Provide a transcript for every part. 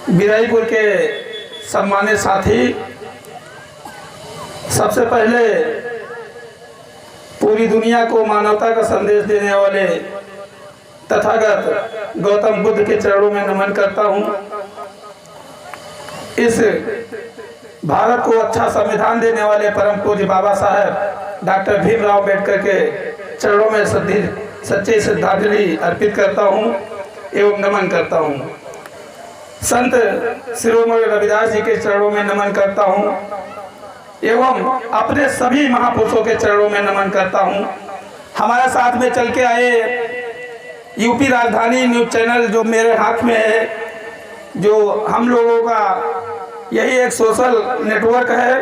बिराईपुर के सम्मानित साथी, सबसे पहले पूरी दुनिया को मानवता का संदेश देने वाले तथागत गौतम बुद्ध के चरणों में नमन करता हूँ। इस भारत को अच्छा संविधान देने वाले परम पूज्य बाबा साहब डॉक्टर भीमराव अम्बेडकर के चरणों में सच्ची श्रद्धांजलि अर्पित करता हूँ एवं नमन करता हूँ। संत शिरोमणि रविदास जी के चरणों में नमन करता हूँ एवं अपने सभी महापुरुषों के चरणों में नमन करता हूँ। हमारे साथ में चल के आए यूपी राजधानी न्यूज़ चैनल जो मेरे हाथ में है, जो हम लोगों का यही एक सोशल नेटवर्क है,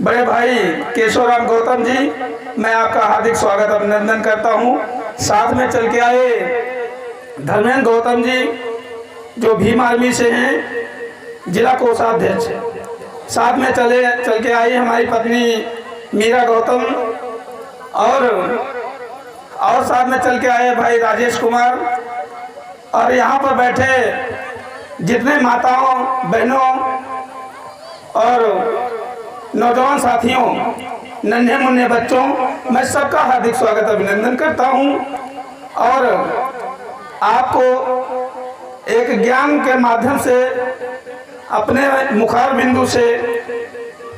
बड़े भाई केशवराम गौतम जी, मैं आपका हार्दिक स्वागत अभिनंदन करता हूँ। साथ में चल के आए धर्मेंद्र गौतम जी जो भीम आर्मी से हैं, जिला कोषाध्यक्ष। साथ में चल के आई हमारी पत्नी मीरा गौतम और साथ में चल के आए भाई राजेश कुमार। और यहाँ पर बैठे जितने माताओं, बहनों और नौजवान साथियों, नन्हे मुन्ने बच्चों, मैं सबका हार्दिक स्वागत अभिनंदन करता हूँ। और आपको एक ज्ञान के माध्यम से, अपने मुखार बिंदु से,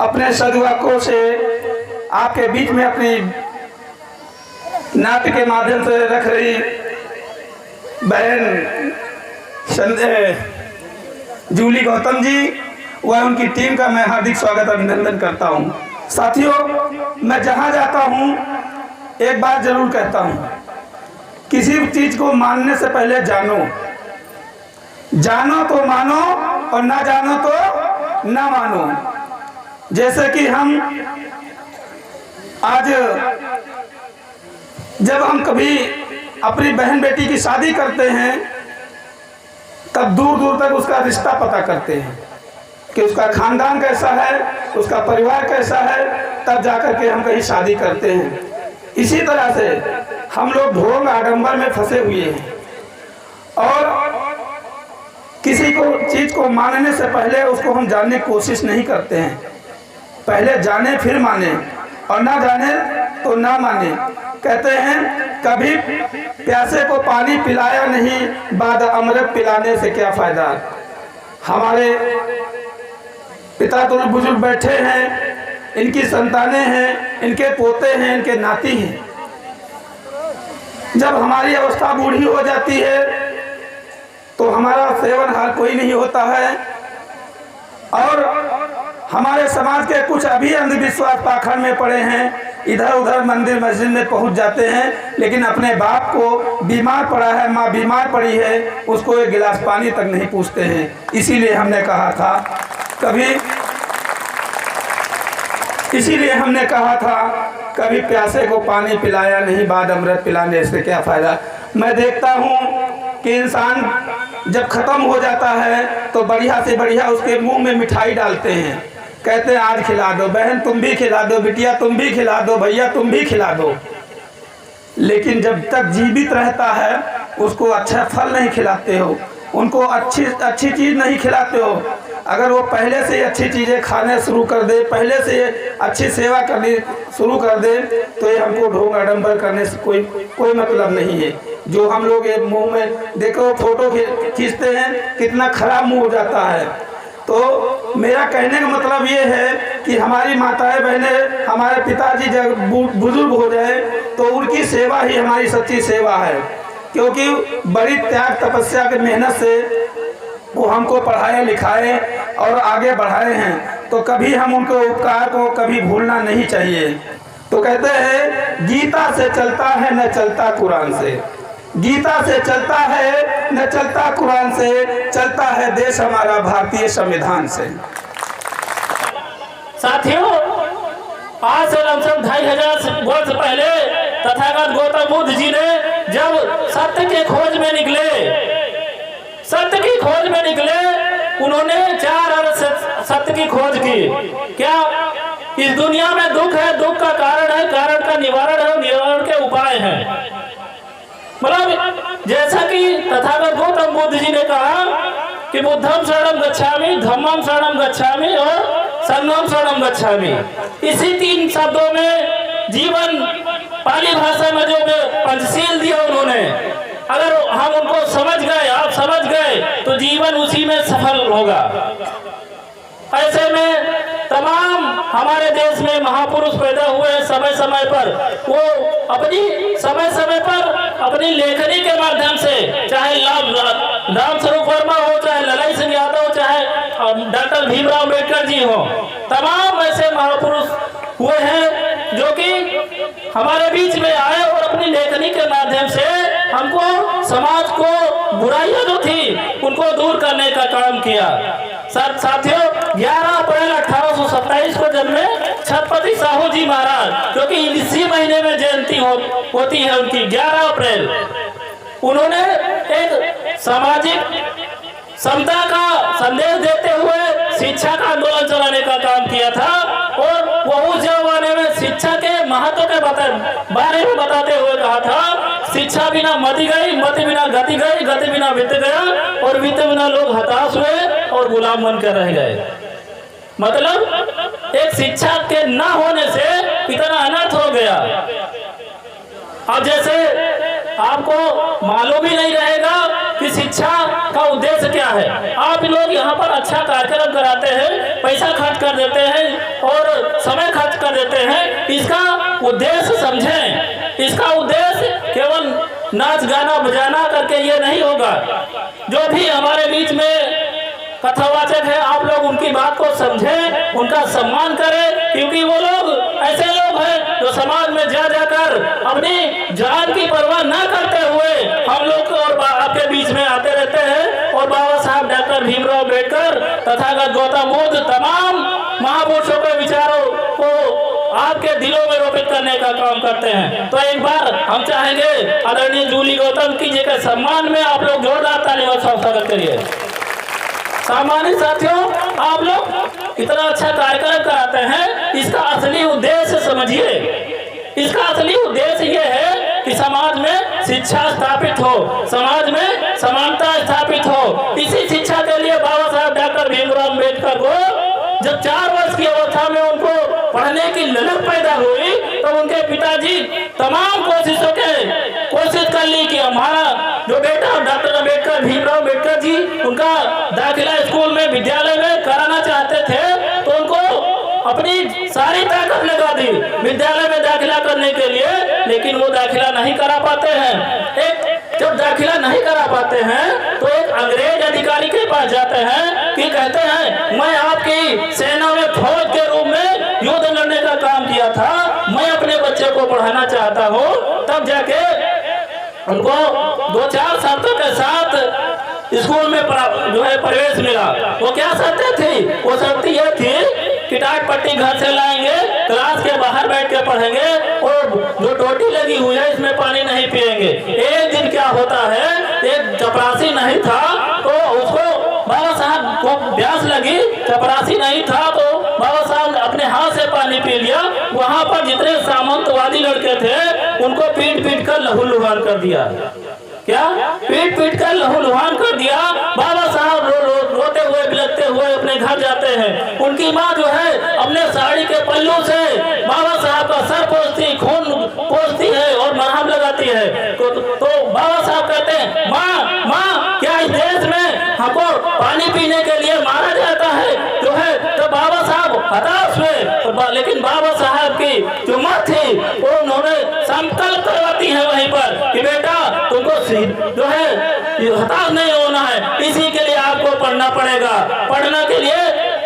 अपने सद्वाक्यों से आपके बीच में अपनी नाट्य के माध्यम से रख रही बहन जूली गौतम जी व उनकी टीम का मैं हार्दिक स्वागत अभिनंदन करता हूं। साथियों, मैं जहां जाता हूं एक बात जरूर कहता हूं, किसी चीज को मानने से पहले जानो तो मानो और ना जानो तो ना मानो। जैसे कि हम आज जब हम कभी अपनी बहन बेटी की शादी करते हैं तब दूर दूर तक उसका रिश्ता पता करते हैं कि उसका खानदान कैसा है, उसका परिवार कैसा है, तब जाकर के हम कहीं शादी करते हैं। इसी तरह से हम लोग ढोंग आडंबर में फंसे हुए हैं और किसी को चीज को मानने से पहले उसको हम जानने की कोशिश नहीं करते हैं। पहले जाने फिर माने और ना जाने तो ना माने। कहते हैं कभी प्यासे को पानी पिलाया नहीं, बाद अमृत पिलाने से क्या फायदा। हमारे पिता तो बुजुर्ग बैठे हैं, इनकी संतानें हैं, इनके पोते हैं, इनके नाती हैं। जब हमारी अवस्था बूढ़ी हो जाती है तो हमारा सेवन हाल कोई नहीं होता है और हमारे समाज के कुछ अभी अंधविश्वास पाखंड में पड़े हैं, इधर उधर मंदिर मस्जिद में पहुंच जाते हैं, लेकिन अपने बाप को बीमार पड़ा है, माँ बीमार पड़ी है, उसको एक गिलास पानी तक नहीं पूछते हैं। इसीलिए हमने कहा था कभी प्यासे को पानी पिलाया नहीं, बाद अमृत पिलाने से क्या फायदा। मैं देखता हूँ कि इंसान जब खत्म हो जाता है तो बढ़िया से बढ़िया उसके मुंह में मिठाई डालते हैं, कहते हैं आज खिला दो, बहन तुम भी खिला दो, बिटिया तुम भी खिला दो, भैया तुम भी खिला दो। लेकिन जब तक जीवित रहता है उसको अच्छा फल नहीं खिलाते हो, उनको अच्छी चीज नहीं खिलाते हो। अगर वो पहले से अच्छी चीजें खाने शुरू कर दे, पहले से अच्छी सेवा करनी शुरू कर दे, तो ये हमको ढोंग आडंबर करने से कोई मतलब नहीं है। जो हम लोग ये मुंह में देखो फोटो खींचते हैं, कितना खराब मुंह हो जाता है। तो मेरा कहने का मतलब ये है कि हमारी माताएं बहनें, हमारे पिताजी जब बुजुर्ग हो जाए तो उनकी सेवा ही हमारी सच्ची सेवा है, क्योंकि बड़ी त्याग तपस्या की मेहनत से वो हमको पढ़ाए लिखाए और आगे बढ़ाए हैं, तो कभी हम उनके उपकार को कभी भूलना नहीं चाहिए। तो कहते हैं गीता से चलता है न चलता कुरान से, गीता से चलता है न चलता कुरान से, चलता है देश हमारा भारतीय संविधान से। साथियों, आज से लगभग 2500 वर्ष पहले तथागत गौतम बुद्ध जी ने जब सत्य की खोज में निकले, उन्होंने 4 अर्थ सत्य की खोज की। क्या इस दुनिया में दुख है, दुख का कारण है, कारण का निवारण है, निवारण के उपाय हैं। मतलब जैसा कि तथागत गौतम बुद्ध जी ने कहा कि बुद्धम शरणम गच्छामि, धम्मम शरणम गच्छामि और संघम शरणम गच्छामि। इसी 3 शब्दों में जीवन, पाली भाषा में जो पंचशील दिया उन्होंने, अगर हम उनको समझ गए, आप समझ गए, तो जीवन उसी में सफल होगा। ऐसे में तमाम हमारे देश में महापुरुष पैदा हुए हैं समय समय पर। वो अपनी समय समय पर अपनी लेखनी के माध्यम से, चाहे रामस्वरूप वर्मा हो, चाहे ललाई सिंह यादव, चाहे डॉक्टर भीमराव अम्बेडकर जी हो, तमाम ऐसे महापुरुष हुए हैं जो कि हमारे बीच में आए और अपनी लेखनी के माध्यम से हमको समाज को बुराइयां जो थी उनको दूर करने का काम किया। साथियों, 11 अप्रैल 1827 को जन्मे छत्रपति साहू जी महाराज, क्योंकि इसी महीने में जयंती होती है उनकी, 11 अप्रैल। उन्होंने एक सामाजिक समता का संदेश देते हुए शिक्षा का आंदोलन चलाने का काम किया था और वो उस जमाने में शिक्षा के महत्व के बारे में बताते हुए कहा था, शिक्षा बिना मति गई, मति बिना गति गई, गति बिना वित्त गया और वित्त बिना लोग हताश हुए और गुलाम बनकर रह गए। मतलब एक शिक्षा के न होने से इतना अनर्थ हो गया। अब जैसे आपको मालूम ही नहीं रहेगा कि शिक्षा का उद्देश्य क्या है। आप लोग यहाँ पर अच्छा कार्यक्रम कराते हैं, पैसा खर्च कर देते हैं और समय खर्च कर देते हैं, इसका उद्देश्य समझें। इसका उद्देश्य केवल नाच गाना बजाना करके ये नहीं होगा। जो भी हमारे बीच में कथावाचक है, आप लोग उनकी बात को समझें, उनका सम्मान करें, क्योंकि वो लोग ऐसे लोग हैं जो समाज में जा जाकर अपनी जान की परवाह न करते हुए हम लोग और आपके बीच में आते रहते हैं और बाबा साहब डॉक्टर भीमराव अम्बेडकर, तथागत गौतम बुद्ध, तमाम महापुरुषों के विचारों को आपके दिलों में रोपित करने का काम करते हैं। तो एक बार हम चाहेंगे आदरणीय जूली गौतम जी के सम्मान में आप लोग जोरदार ताली बजाकर स्वागत करिए। सामान्य साथियों, आप लोग इतना अच्छा कार्यक्रम कराते हैं, इसका असली उद्देश्य समझिए। इसका असली उद्देश्य ये है कि समाज में शिक्षा स्थापित हो, समाज में समानता स्थापित हो। इसी शिक्षा के लिए बाबा साहब डॉक्टर भीमराव अम्बेडकर को जब 4 वर्ष की अवस्था में उनको पढ़ने की ललक पैदा हुई तो उनके पिताजी तमाम कोशिश कर ली कि हमारा जो बेटा डॉक्टर अम्बेडकर भीमराव अम्बेडकर जी, उनका दाखिला स्कूल में, विद्यालय में कराना चाहते थे, तो उनको अपनी सारी ताकत लगा दी विद्यालय में दाखिला करने के लिए, लेकिन वो दाखिला नहीं करा पाते हैं। जब दाखिला नहीं करा पाते हैं तो एक अंग्रेज अधिकारी के पास जाते हैं कि कहते हैं, मैं आपकी सेना में फौज के रूप में युद्ध लड़ने का काम किया था, मैं अपने बच्चे को पढ़ाना चाहता हूँ। तब जाके उनको 2-4 शर्तों के साथ स्कूल में जो है प्रवेश मिला। वो क्या शर्तें थी? वो शर्त यह थी कि टाट पट्टी घर से लाएंगे, क्लास के बाहर बैठ के पढ़ेंगे और जो टोटी लगी हुई है इसमें पानी नहीं पिएंगे। एक दिन क्या होता है, एक चपरासी नहीं था तो उसको बाबा साहब को प्यास लगी, चपरासी नहीं था तो बाबा साहब अपने हाथ से पानी पी लिया। वहां पर जितने सामंतवादी लड़के थे उनको पीट कर लहूलुहान कर दिया। क्या? पीट कर लहूलुहान कर दिया। बाबा साहब रोते हुए बिलखते हुए अपने घर जाते हैं। उनकी माँ जो है अपने साड़ी के पल्लू से बाबा साहब का सर पोंछती, खून पोंछती है और मरहम लगाती है। तो बाबा साहब कहते हैं, माँ क्या इस देश में हमको पानी पीने के लिए मारा जाता है जो है? तो बाबा साहब हताश हुए, लेकिन बाबा साहब की जो माँ थी वो उन्होंने संकल्प करवाती है वहीं पर कि बेटा तुमको जो है हताश नहीं होना है, इसी के लिए आपको पढ़ना पड़ेगा, पढ़ने के लिए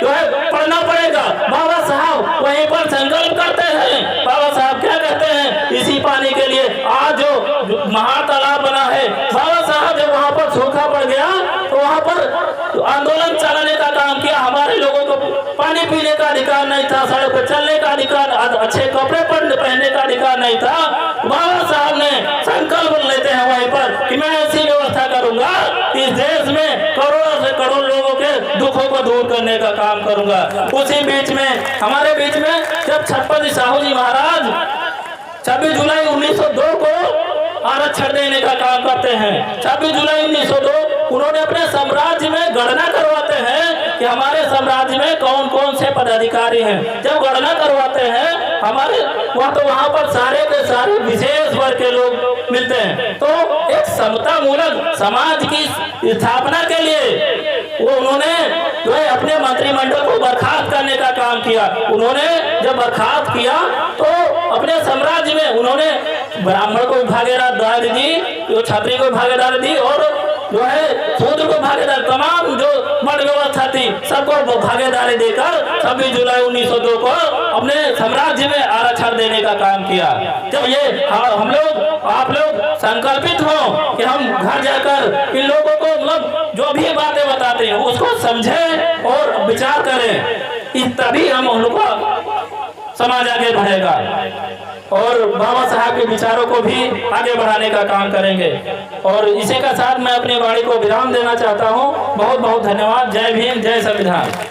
जो है पढ़ना पड़ेगा। बाबा साहब वहीं पर संकल्प करते हैं। बाबा साहब क्या कहते हैं? इसी पानी के लिए आज जो महातालाब बना है, बाबा साहब जब वहां पर सूखा पड़ गया तो वहां पर आंदोलन चलाने का काम किया। हमारे लोगों को पानी पीने का अधिकार नहीं था, सड़क पर चलने का अधिकार, अच्छे कपड़े पहनने का अधिकार नहीं था। बाबा साहब ने संकल्प लेते हैं वहीं पर कि मैं ऐसी व्यवस्था करूंगा, इस देश में करोड़ों से करोड़ लोगों के दुखों को दूर करने का काम करूंगा। उसी बीच में हमारे बीच में जब छत्रपति साहू जी महाराज 26 जुलाई 1902 को आरक्षण देने का काम करते हैं। 26 जुलाई 1902 उन्होंने अपने साम्राज्य में गणना करवाते हैं कि हमारे साम्राज्य में कौन कौन से पदाधिकारी हैं। जब गणना करवाते हैं हमारे वहाँ पर सारे के सारे विशेष वर्ग के लोग मिलते हैं। तो एक समता मूलक समाज की स्थापना के लिए वो उन्होंने जो है अपने मंत्रिमंडल को बर्खास्त करने का काम किया। उन्होंने जब बर्खास्त किया तो अपने साम्राज्य में उन्होंने ब्राह्मण को भागीदारी दी, जो क्षत्रिय को भागीदारी दी और जो है शूद्र को भागीदारी, तमाम जो वर्ण व्यवस्था थी सबको भागीदारी देकर 26 जुलाई 1902 को अपने साम्राज्य में आरक्षण देने का काम किया। जब ये हम लोग आप लोग संकल्पित हो कि हम घर जाकर इन लोगों को मतलब जो भी बातें बताते हैं उसको समझें और विचार करें, तभी हम लोग का समाज आगे बढ़ेगा और बाबा साहब के विचारों को भी आगे बढ़ाने का काम करेंगे। और इसी के साथ मैं अपनी वाणी को विराम देना चाहता हूँ। बहुत बहुत धन्यवाद। जय भीम, जय संविधान।